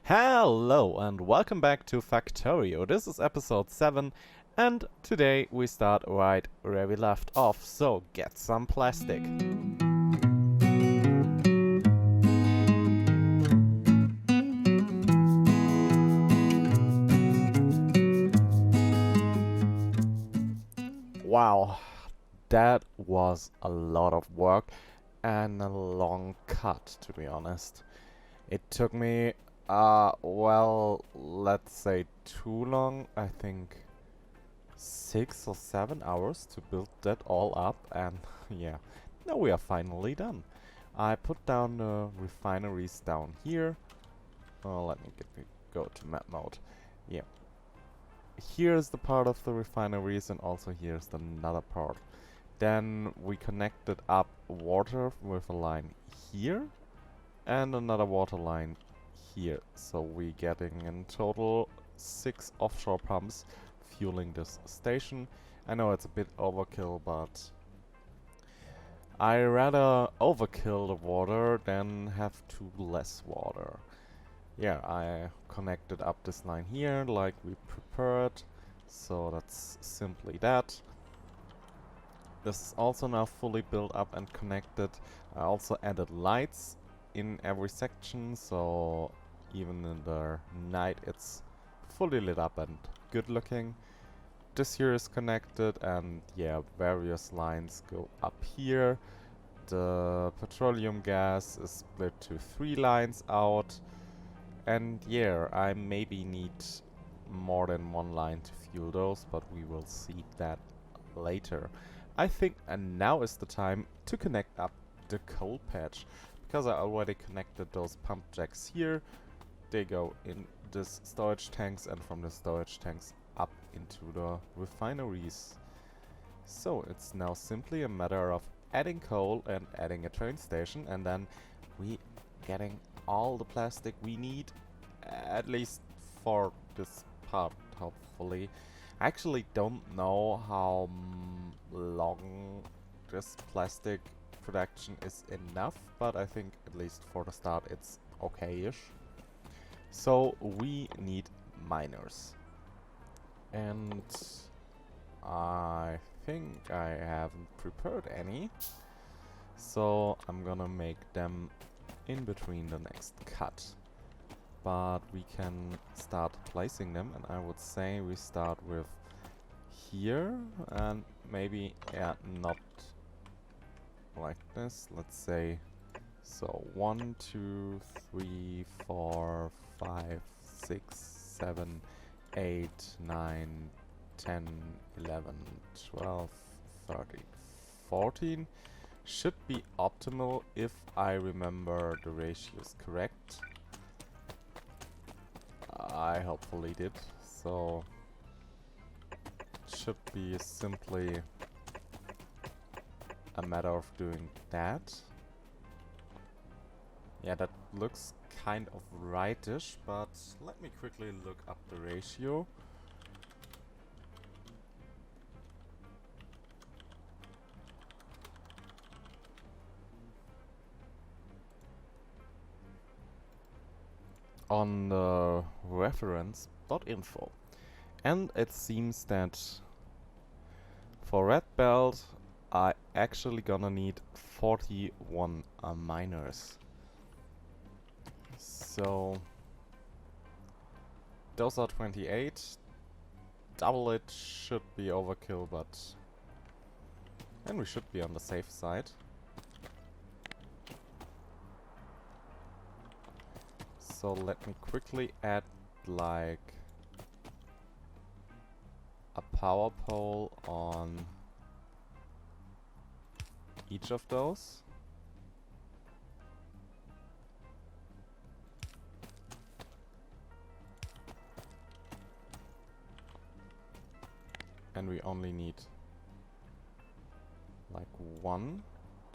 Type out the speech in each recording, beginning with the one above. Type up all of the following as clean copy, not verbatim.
Hello and welcome back to Factorio. This is episode 7 and today we start right where we left off, so get some plastic. Wow, that was a lot of work and a long cut, to be honest. It took me, let's say too long, I think 6 or 7 hours to build that all up, and yeah, now we are finally done. I put down the refineries down here. Let me go to map mode. Yeah. Here's the part of the refineries and also here's another part. Then we connected up water with a line here and another water line here. So we're getting in total 6 offshore pumps fueling this station. I know it's a bit overkill, but I rather overkill the water than have too less water. Yeah, I connected up this line here like we prepared, so that's simply that. This is also now fully built up and connected. I also added lights in every section, so even in the night it's fully lit up and good looking. This here is connected and yeah, various lines go up here. The petroleum gas is split to 3 lines out. And yeah, I maybe need more than 1 line to fuel those, but we will see that later. I think and now is the time to connect up the coal patch, because I already connected those pump jacks here. They go in this storage tanks and from the storage tanks up into the refineries. So it's now simply a matter of adding coal and adding a train station, and then we getting all the plastic we need, at least for this part, hopefully. I actually don't know how long this plastic production is enough, but I think at least for the start it's okay-ish. So we need miners. And I think I haven't prepared any. So I'm gonna make them in between the next cut. But we can start placing them, and I would say we start with here and maybe, yeah, not like this. Let's say, so 1, 2, 3, 4, 5, 6, 7, 8, 9, 10, 11, 12, 13, 14. Should be optimal if I remember the ratios correct. I hopefully did, so should be simply a matter of doing that. Yeah, that looks kind of rightish, but let me quickly look up the ratio. On the reference.info. And it seems that for red belt I actually gonna need 41 miners. So those are 28. Double it should be overkill, but and we should be on the safe side. So let me quickly add like a power pole on each of those. And we only need like 1,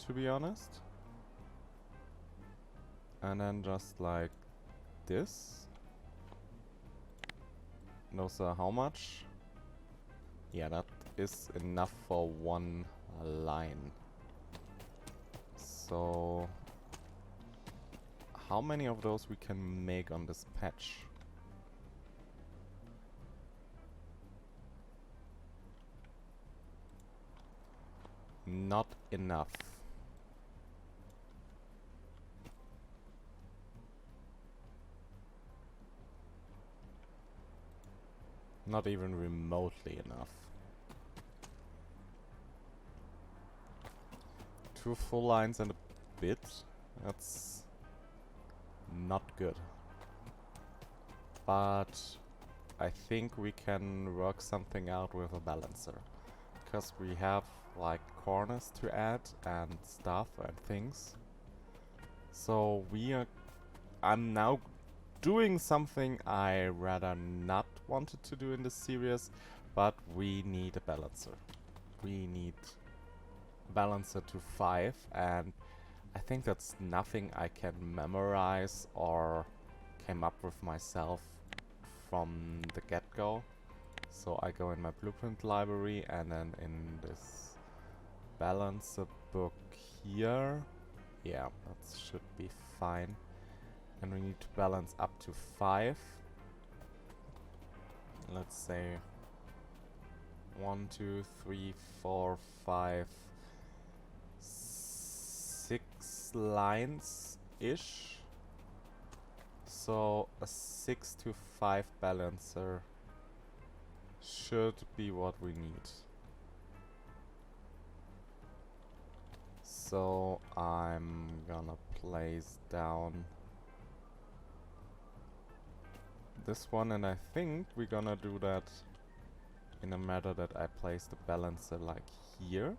to be honest. And then just like this. Those are how much? Yeah, that is enough for 1 line. So how many of those we can make on this patch. Not enough. Not even remotely enough. 2 full lines and a bit. That's not good. But I think we can work something out with a balancer. Because we have like corners to add and stuff and things. So I'm now doing something I rather not wanted to do in this series, but we need a balancer. We need a balancer to 5, and I think that's nothing I can memorize or came up with myself from the get-go. So I go in my blueprint library and then in this balancer book here. Yeah, that should be fine. And we need to balance up to 5. Let's say 1, 2, 3, 4, 5, 6 lines-ish. So a 6 to 5 balancer should be what we need. So I'm gonna place down this one, and I think we're gonna do that in a manner that I place the balancer like here.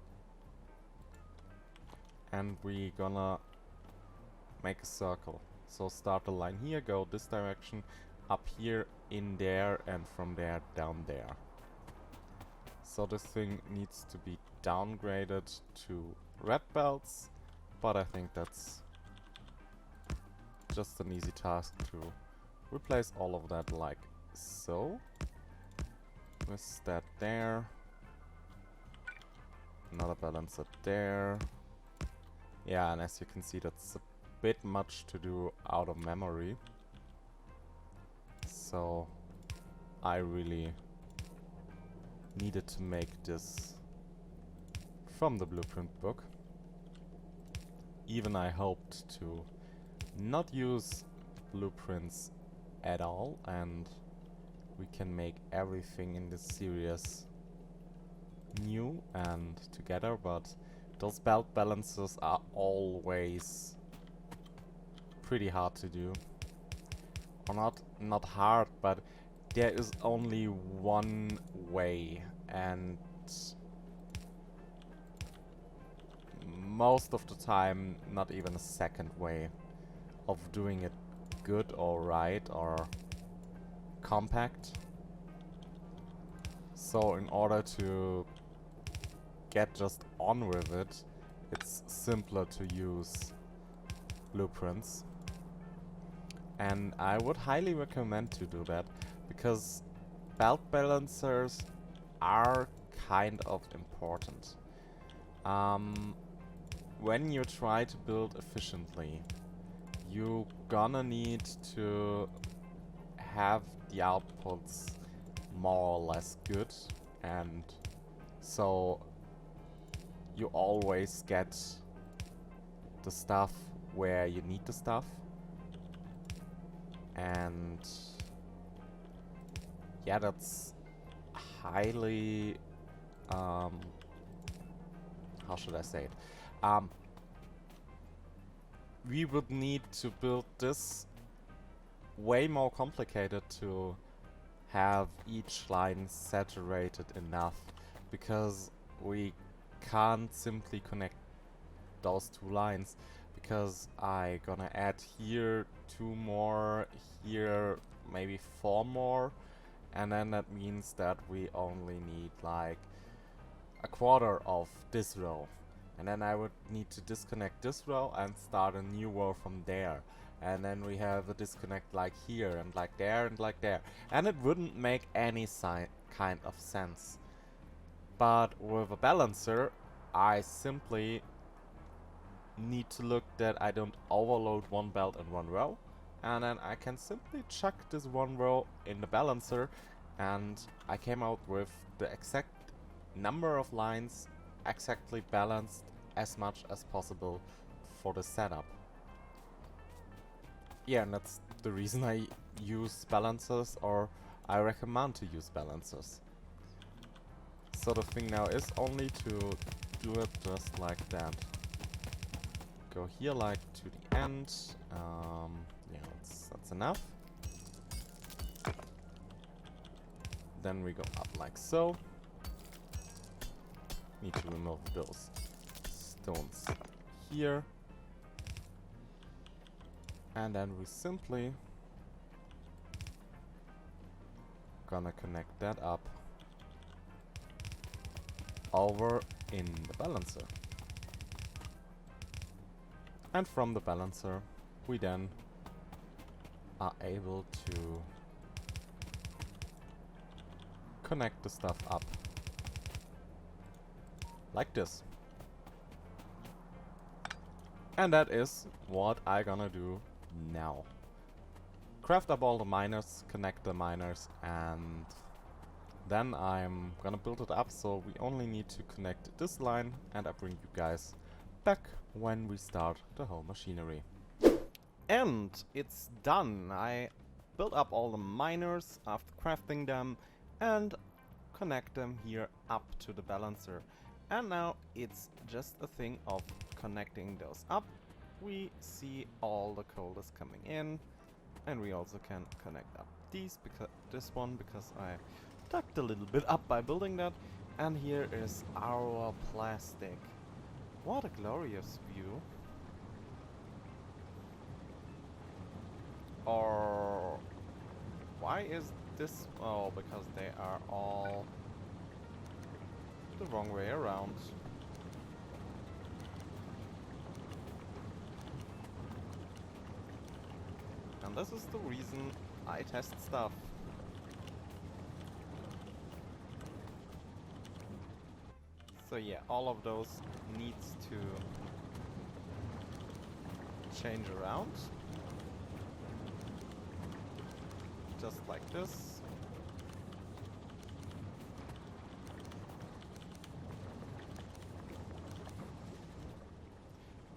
And we're gonna make a circle. So start a line here, go this direction, up here, in there, and from there down there. So this thing needs to be downgraded to red belts, but I think that's just an easy task to replace all of that like so. With that there. Another balancer there. Yeah, and as you can see, that's a bit much to do out of memory. So I really needed to make this from the blueprint book. Even I hoped to not use blueprints at all, and we can make everything in this series new and together, but those belt balances are always pretty hard to do. Or not hard, but there is only one way, and most of the time not even a second way of doing it good or right or compact. So in order to get just on with it, it's simpler to use blueprints. And I would highly recommend to do that, because belt balancers are kind of important. When you try to build efficiently, you're gonna need to have the outputs more or less good, and so you always get the stuff where you need the stuff. And yeah, that's highly how should I say it? We would need to build this way more complicated to have each line saturated enough, because we can't simply connect those 2 lines, because I gonna add here 2 more, here maybe 4 more, and then that means that we only need like a quarter of this row. And then I would need to disconnect this row and start a new row from there. And then we have a disconnect like here and like there and like there. And it wouldn't make any kind of sense. But with a balancer, I simply need to look that I don't overload one belt in one row. And then I can simply chuck this one row in the balancer, and I came out with the exact number of lines exactly balanced as much as possible for the setup. Yeah, and that's the reason I use balancers, or I recommend to use balancers. So the thing now is only to do it just like that. Go here like to the end. Yeah, that's enough. Then we go up like so. Need to remove those stones here. And then we simply gonna connect that up over in the balancer. And from the balancer we then are able to connect the stuff up like this. And that is what I gonna do now. Craft up all the miners, connect the miners, and then I'm gonna build it up, so we only need to connect this line, and I bring you guys back when we start the whole machinery. And it's done! I built up all the miners after crafting them and connect them here up to the balancer. And now it's just a thing of connecting those up. We see all the coal is coming in, and we also can connect up this one because I tucked a little bit up by building that. And here is our plastic. What a glorious view. Or why is this? Oh, because they are all the wrong way around. And this is the reason I test stuff. So yeah, all of those needs to change around. Just like this.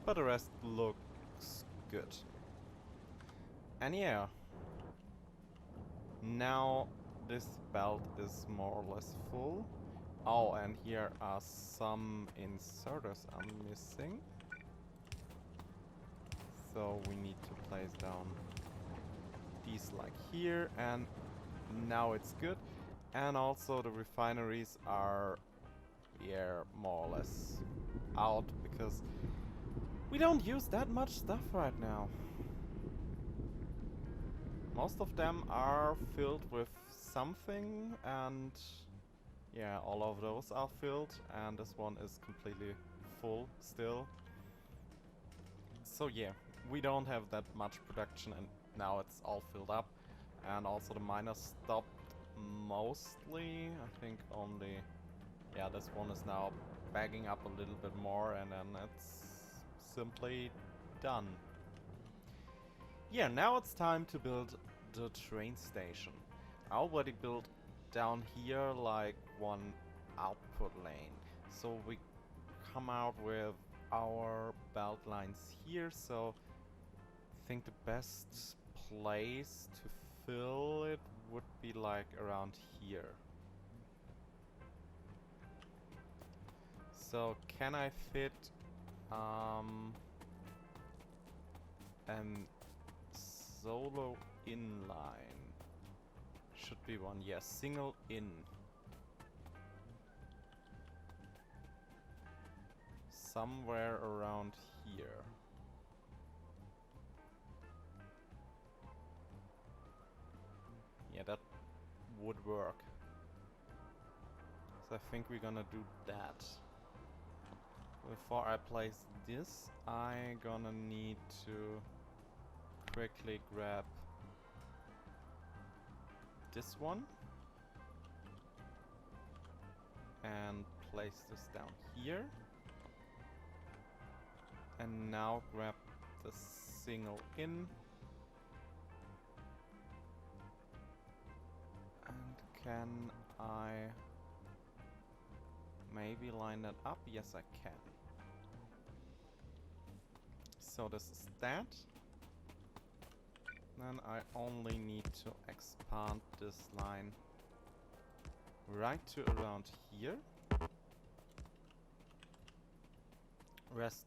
But the rest looks good. And yeah, now this belt is more or less full. Oh, and here are some inserters I'm missing. So we need to place down these like here, and now it's good. And also the refineries are, yeah, more or less out because we don't use that much stuff right now. Most of them are filled with something, and yeah, all of those are filled, and this one is completely full still. So yeah, we don't have that much production, and now it's all filled up. And also the miners stopped mostly. I think only, yeah, this one is now bagging up a little bit more, and then it's simply done. Yeah, now it's time to build the train station. I already built down here like one output lane. So we come out with our belt lines here, so I think the best place to fill it would be like around here. So can I fit an solo inline? Should be one, yes, single in. Somewhere around here. Yeah, that would work. So I think we're gonna do that. Before I place this, I'm gonna need to quickly grab this one and place this down here. And now grab the single in. And can I maybe line that up? Yes, I can. So this is that. Then I only need to expand this line right to around here. Rest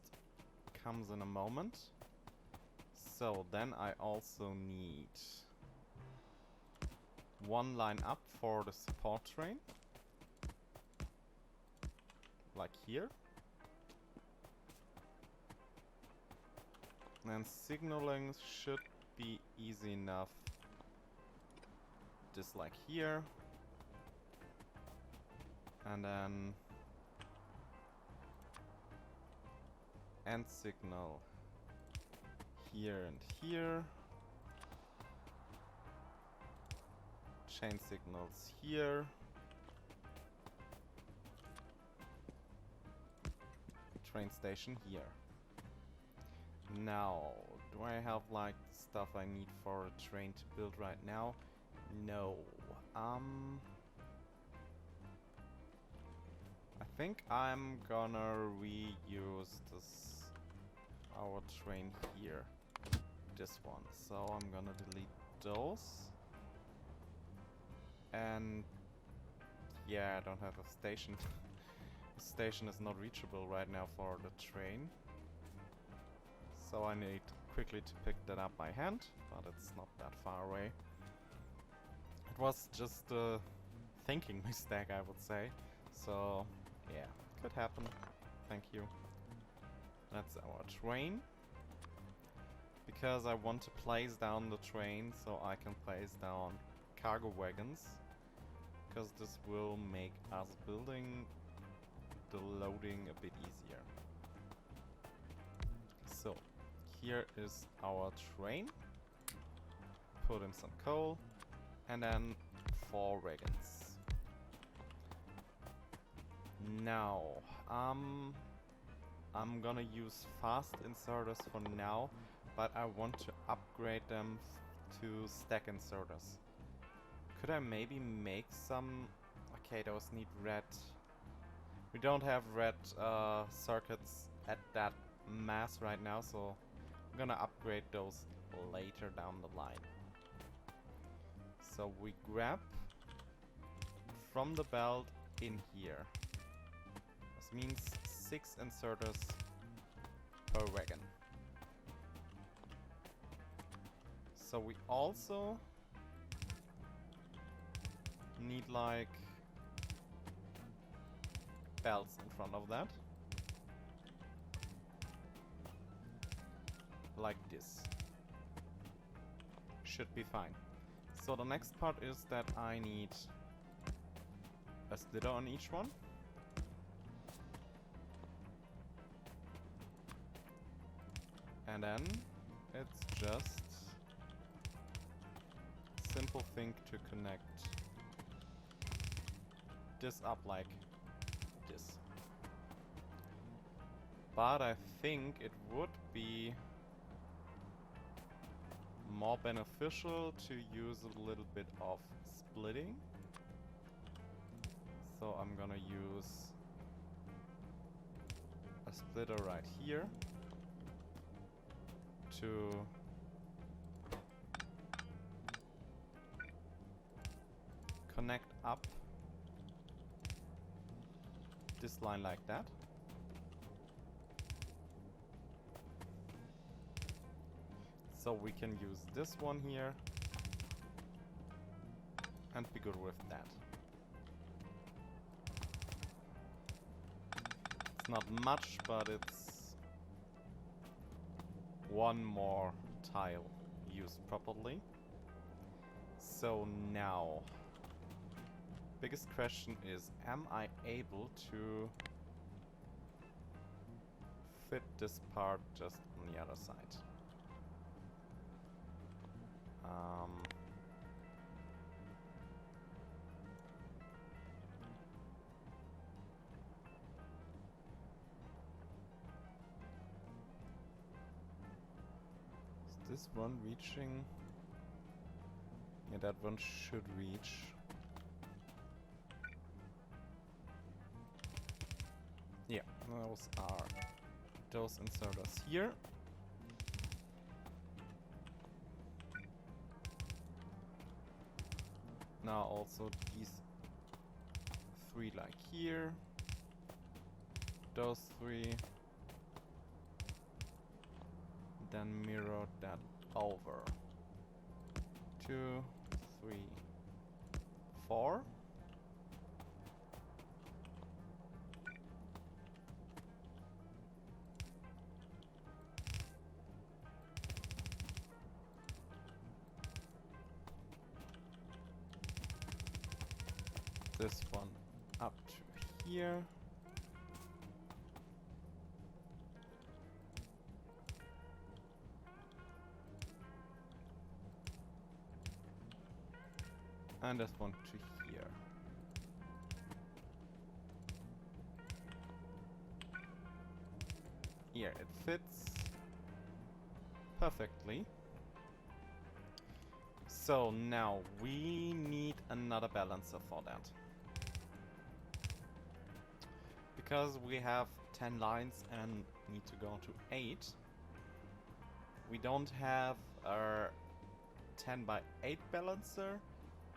comes in a moment. So then I also need one line up for the support train. Like here. And signaling should be easy enough. Just like here. And then end signal here and here. Chain signals here. Train station here. Now, do I have like stuff I need for a train to build right now? No. I think I'm gonna reuse this our train here. This one. So I'm gonna delete those. And yeah, I don't have a station. The station is not reachable right now for the train. So I need quickly to pick that up by hand, but it's not that far away. It was just a thinking mistake, I would say. So yeah, could happen. Thank you. That's our train. Because I want to place down the train so I can place down cargo wagons. Because this will make us building the loading a bit easier. So, here is our train. Put in some coal. And then 4 wagons. Now, I'm gonna use fast inserters for now, but I want to upgrade them to stack inserters. Could I maybe make some... Okay, those need red. We don't have red circuits at that mass right now, so I'm gonna upgrade those later down the line. So we grab from the belt in here. This means 6 inserters per wagon. So we also need like belts in front of that. Like this. Should be fine. So the next part is that I need a splitter on each one. And then it's just simple thing to connect this up like this. But I think it would be more beneficial to use a little bit of splitting. So I'm gonna use a splitter right here to connect up this line like that. So we can use this one here and be good with that. It's not much, but it's one more tile used properly. So now, biggest question is, am I able to fit this part just on the other side? this one reaching? Yeah, that one should reach. Yeah, those inserters here. Now also these 3 like here. Those 3. Then mirror that over. 2, 3, 4. This one up to here. And this one to here. Here it fits perfectly. So now we need another balancer for that. Because we have 10 lines and need to go to 8. We don't have a 10 by 8 balancer,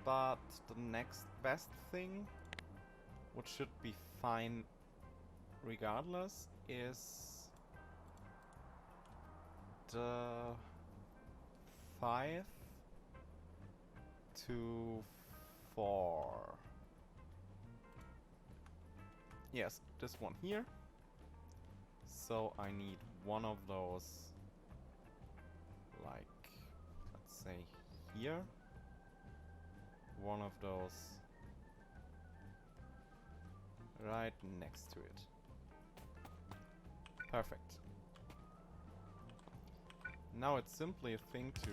but the next best thing, which should be fine regardless, is the 5 to 4. Yes, this one here. So I need one of those, like, let's say here. One of those right next to it. Perfect. Now it's simply a thing to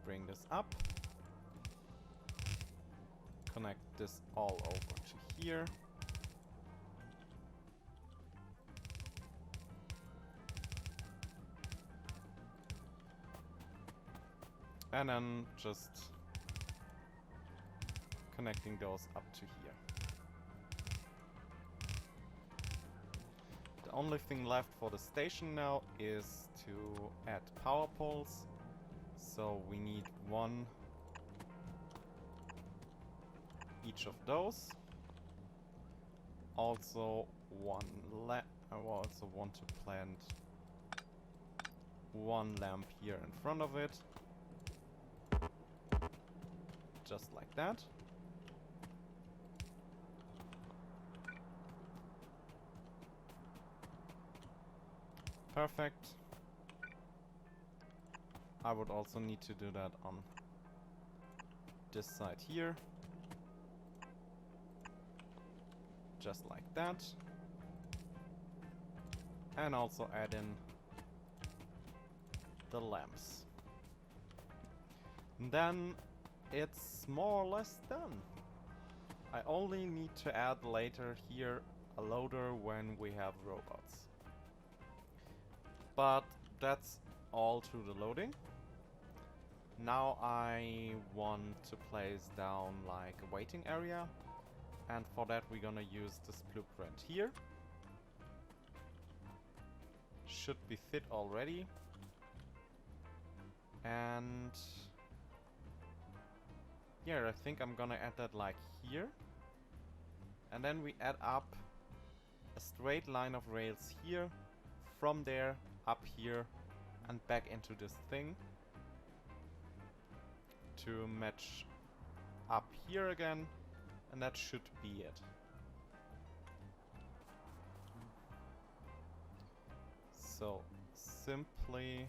bring this up. Connect this all over to here. And then just connecting those up to here. The only thing left for the station now is to add power poles. So we need one each of those. Also I also want to plant one lamp here in front of it. Just like that. Perfect. I would also need to do that on this side here. Just like that. And also add in the lamps. And then it's more or less done. I only need to add later here a loader when we have robots. But that's all to the loading. Now I want to place down like a waiting area. And for that we're gonna use this blueprint here. Should be fit already. And yeah, I think I'm gonna add that like here. And then we add up a straight line of rails here. From there, up here, and back into this thing. To match up here again. And that should be it. So, simply...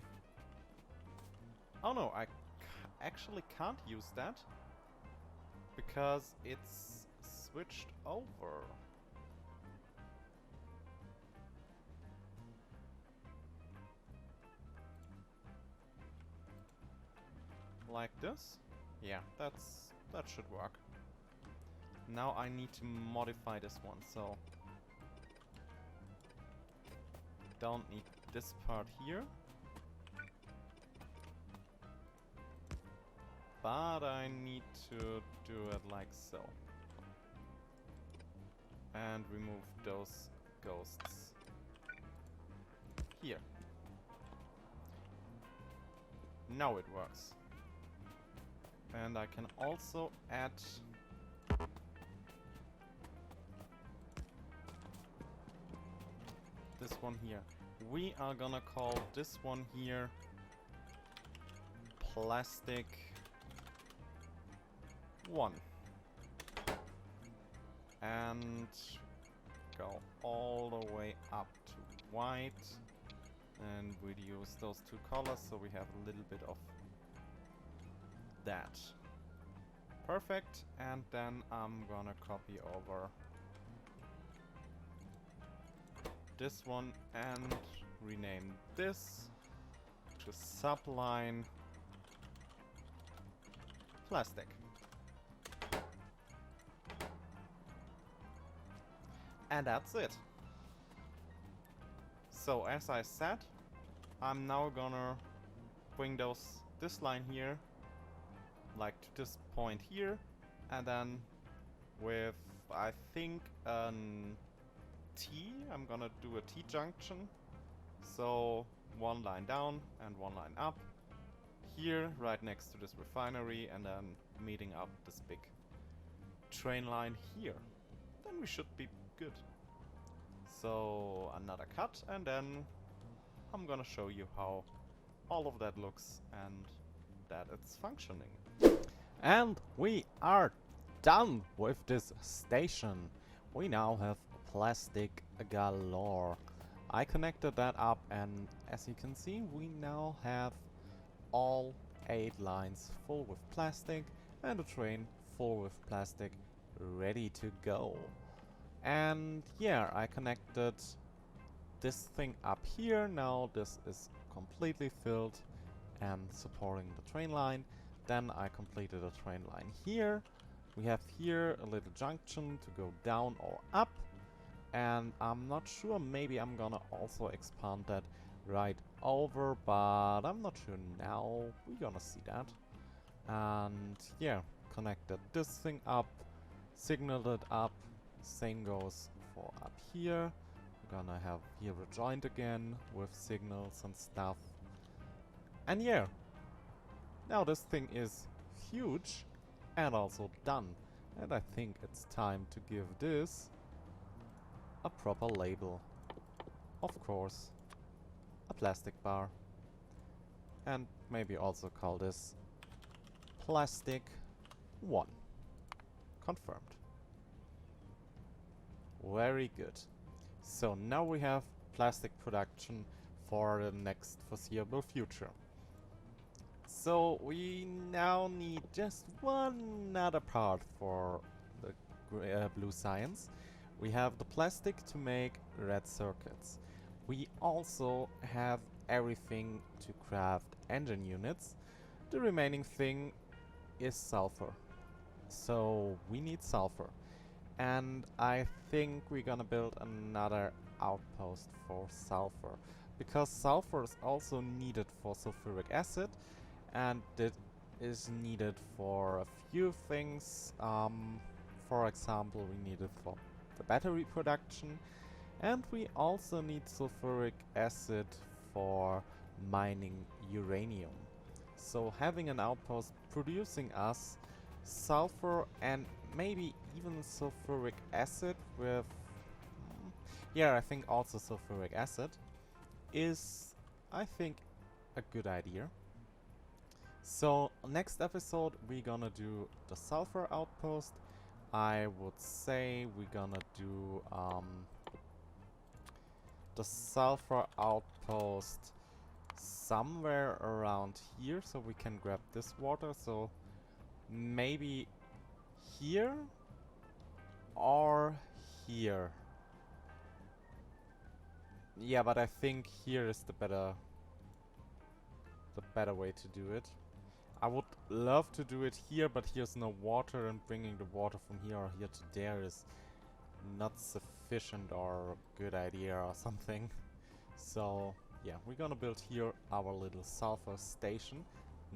Oh no, I actually can't use that. Because it's switched over. Like this? Yeah, that should work. Now I need to modify this one, so... Don't need this part here. but I need to do it like so. And remove those ghosts here. Now it works. And I can also add this one here. We are gonna call this one here plastic 1. And go all the way up to white. And reduce those two colors so we have a little bit of that. Perfect. And then I'm gonna copy over this one and rename this to subline plastic. And that's it. So as I said, I'm now gonna bring this line here, like to this point here, and then with, I think, an T, I'm gonna do a T junction. So one line down and one line up here, right next to this refinery, and then meeting up this big train line here. Then we should be good. So another cut, and then I'm gonna show you how all of that looks and that it's functioning. And we are done with this station. We now have plastic galore. I connected that up, and as you can see, we now have all 8 lines full with plastic and a train full with plastic ready to go. And yeah, I connected this thing up here. Now this is completely filled and supporting the train line. Then I completed a train line here. We have here a little junction to go down or up. And I'm not sure, maybe I'm gonna also expand that right over, but I'm not sure now. We're gonna see that. And yeah, connected this thing up, signaled it up. Same goes for up here. We're gonna have here a joint again with signals and stuff. And yeah, now this thing is huge and also done. And I think it's time to give this a proper label. Of course, a plastic bar. And maybe also call this plastic 1. Confirmed. Very good. So now we have plastic production for the next foreseeable future. So we now need just one other part for the blue science. We have the plastic to make red circuits. We also have everything to craft engine units. The remaining thing is sulfur. So we need sulfur. And I think we're gonna build another outpost for sulfur, because sulfur is also needed for sulfuric acid, and it is needed for a few things. For example, we need it for the battery production, and we also need sulfuric acid for mining uranium. So having an outpost producing us sulfur and maybe even sulfuric acid with... yeah, I think also sulfuric acid is, I think, a good idea. So next episode we're gonna do the sulfur outpost. I would say we're gonna do the sulfur outpost somewhere around here, so we can grab this water. So maybe here or here. Yeah, but I think here is the better way to do it. I would love to do it here, but here's no water, and bringing the water from here or here to there is not sufficient or a good idea or something. So yeah, we're gonna build here our little sulfur station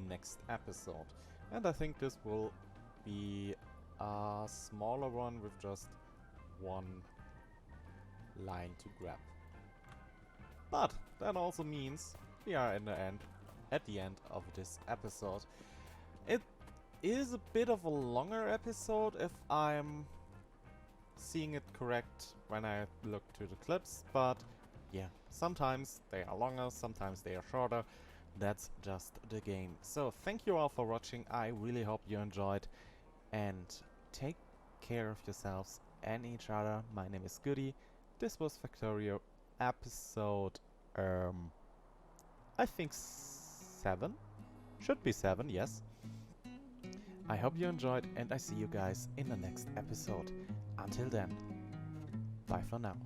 next episode. And I think this will be a smaller one with just one line to grab. But that also means we are at the end of this episode. It is a bit of a longer episode if I'm seeing it correct when I look to the clips, but yeah, sometimes they are longer, sometimes they are shorter. That's just the game. So thank you all for watching. I really hope you enjoyed, and take care of yourselves and each other. My name is Goody. This was Factorio episode I think 7? Should be 7, yes. I hope you enjoyed, and I see you guys in the next episode. Until then, bye for now.